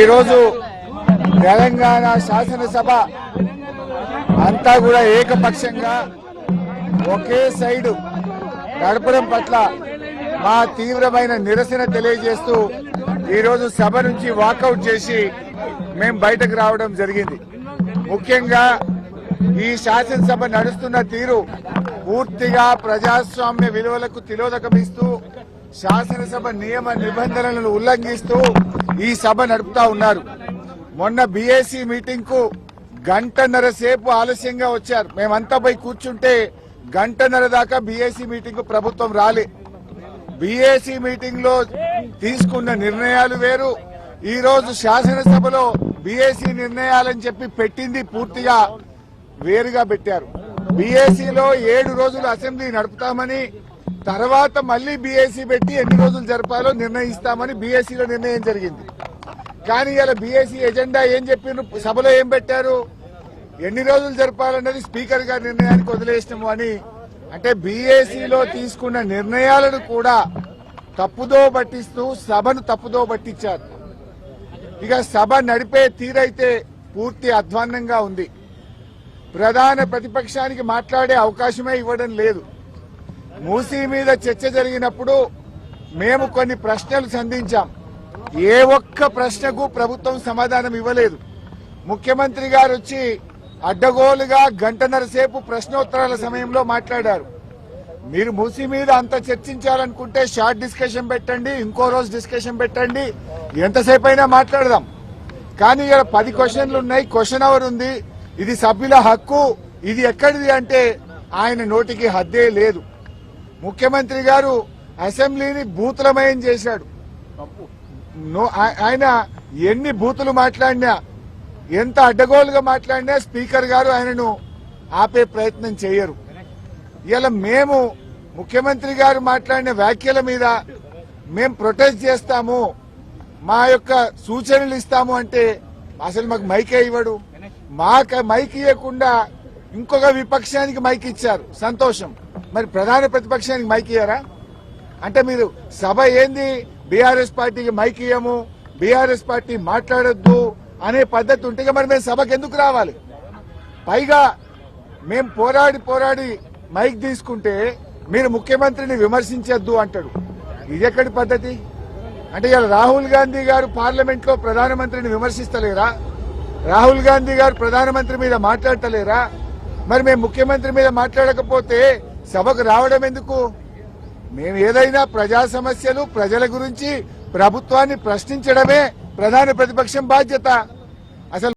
ఈరోజు తెలంగాణ శాసనసభ అంతా కూడా ఏకపక్షంగా ఒకే సైడు నడపడం పట్ల మా తీవ్రమైన నిరసన తెలియజేస్తూ ఈరోజు సభ నుంచి వాకౌట్ చేసి మేము బయటకు రావడం జరిగింది. ముఖ్యంగా ఈ శాసనసభ నడుస్తున్న తీరు పూర్తిగా ప్రజాస్వామ్య విలువలకు తిలోదకమిస్తూ శాసనసభ నియమ నిబంధనలను ఉల్లంఘిస్తూ ఈ సభ నడుపుతా ఉన్నారు. మొన్న బీఏసీ మీటింగ్ కు గంటన్నర సేపు ఆలస్యంగా వచ్చారు. మేమంతా పోయి కూర్చుంటే గంటన్నర దాకా బీఏసీ మీటింగ్ కు ప్రభుత్వం రాలే. బీఏసీ మీటింగ్ లో తీసుకున్న నిర్ణయాలు వేరు, ఈ రోజు శాసనసభలో బీఏసీ నిర్ణయాలని చెప్పి పెట్టింది పూర్తిగా వేరుగా పెట్టారు. బీఏసీలో 7 రోజులు అసెంబ్లీ నడుపుతామని, తర్వాత మళ్లీ బీఏసీ పెట్టి ఎన్ని రోజులు జరపాలో నిర్ణయిస్తామని బీఏసీలో నిర్ణయం జరిగింది. కానీ ఇలా బీఏసీ ఎజెండా ఏం చెప్పిన సభలో ఏం పెట్టారు, ఎన్ని రోజులు జరపాలన్నది స్పీకర్ గారి నిర్ణయానికి వదిలేసినాము అని. అంటే బీఏసీలో తీసుకున్న నిర్ణయాలను కూడా తప్పుదో పట్టిస్తూ సభను తప్పుదో పట్టించారు. ఇక సభ నడిపే తీరైతే పూర్తి అధ్వాన్నంగా ఉంది. ప్రధాన ప్రతిపక్షానికి మాట్లాడే అవకాశమే ఇవ్వడం లేదు. మూసీ మీద చర్చ జరిగినప్పుడు మేము కొన్ని ప్రశ్నలు సంధించాం. ఏ ఒక్క ప్రశ్నకు ప్రభుత్వం సమాధానం ఇవ్వలేదు. ముఖ్యమంత్రి గారు వచ్చి అడ్డగోలుగా గంటన్నర సేపు ప్రశ్నోత్తరాల సమయంలో మాట్లాడారు. మీరు మూసీ మీద అంత చర్చించాలనుకుంటే షార్ట్ డిస్కషన్ పెట్టండి, ఇంకో రోజు డిస్కషన్ పెట్టండి, ఎంతసేపు అయినా మాట్లాడదాం. కానీ ఇక్కడ 10 క్వశ్చన్లు ఉన్నాయి, క్వశ్చన్ అవర్ ఉంది, ఇది సభ్యుల హక్కు, ఇది ఎక్కడిది అంటే ఆయన నోటికి హద్దే లేదు. ముఖ్యమంత్రి గారు అసెంబ్లీని బూతులమయం చేశాడు. ఆయన ఎన్ని బూతులు మాట్లాడినా, ఎంత అడ్డగోలుగా మాట్లాడినా స్పీకర్ గారు ఆయనను ఆపే ప్రయత్నం చేయరు. ఇలా మేము ముఖ్యమంత్రి గారు మాట్లాడిన వ్యాఖ్యల మీద మేము ప్రొటెస్ట్ చేస్తాము, మా యొక్క సూచనలు ఇస్తాము అంటే అసలు మాకు మైకే ఇవ్వడు. మాకు మైక్ ఇవ్వకుండా ఇంకొక విపక్షానికి మైక్ ఇచ్చారు, సంతోషం. మరి ప్రధాన ప్రతిపక్షానికి మైక్ ఇయ్యారా? అంటే మీరు సభ ఏంది, బీఆర్ఎస్ పార్టీకి మైక్ ఇయ్యము, బీఆర్ఎస్ పార్టీ మాట్లాడొద్దు అనే పద్ధతి ఉంటే మరి మేము సభకు ఎందుకు రావాలి? పైగా మేము పోరాడి మైక్ తీసుకుంటే మీరు ముఖ్యమంత్రిని విమర్శించొద్దు అంటాడు. ఇది ఎక్కడి పద్ధతి? అంటే ఇలా రాహుల్ గాంధీ గారు పార్లమెంట్ లో ప్రధానమంత్రిని విమర్శిస్తలేరా? రాహుల్ గాంధీ గారు ప్రధానమంత్రి మీద మాట్లాడతలేరా? మరి మేము ముఖ్యమంత్రి మీద మాట్లాడకపోతే సభకు రావడం ఎందుకు? మేము ఏదైనా ప్రజా సమస్యలు, ప్రజల గురించి ప్రభుత్వాన్ని ప్రశ్నించడమే ప్రధాన ప్రతిపక్షం బాధ్యత. అసలు